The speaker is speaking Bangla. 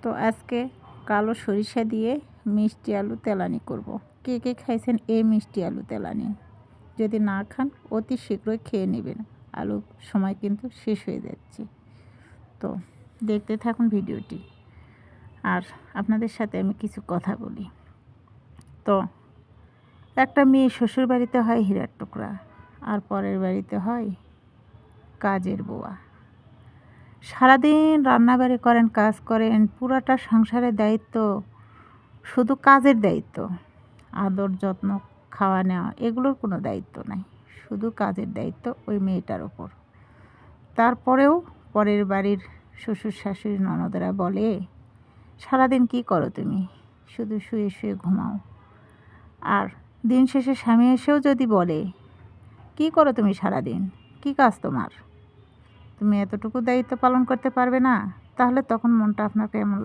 তো আজকে কালো সরিষা দিয়ে মিষ্টি আলু তেলানি করব। কে কে খাইছেন এই মিষ্টি আলু তেলানি? যদি না খান অতি শীঘ্রই খেয়ে নেবেন, আলু সময় কিন্তু শেষ হয়ে যাচ্ছে। তো দেখতে থাকুন ভিডিওটি, আর আপনাদের সাথে আমি কিছু কথা বলি। তো একটা মেয়ে শ্বশুর বাড়িতে হয় হীরার টুকরা, আর পরের বাড়িতে হয় কাজের বুয়া। সারাদিন রান্নাবাড়ি করেন, কাজ করেন, পুরাটা সংসারের দায়িত্ব শুধু কাজের দায়িত্ব। আদর যত্ন, খাওয়া নেওয়া এগুলোর কোনো দায়িত্ব নাই, শুধু কাজের দায়িত্ব ওই মেয়েটার ওপর। তারপরেও পরের বাড়ির শ্বশুর শাশুড়ি ননদরা বলে, সারাদিন কি করো তুমি? শুধু শুয়ে শুয়ে ঘুমাও। আর দিন শেষে স্বামী এসেও যদি বলে, কি করো তুমি সারাদিন, কি কাজ তোমার, তুমি এতটুকু দায়িত্ব পালন করতে পারবে না? তাহলে তখন মনটা আপনার কেমন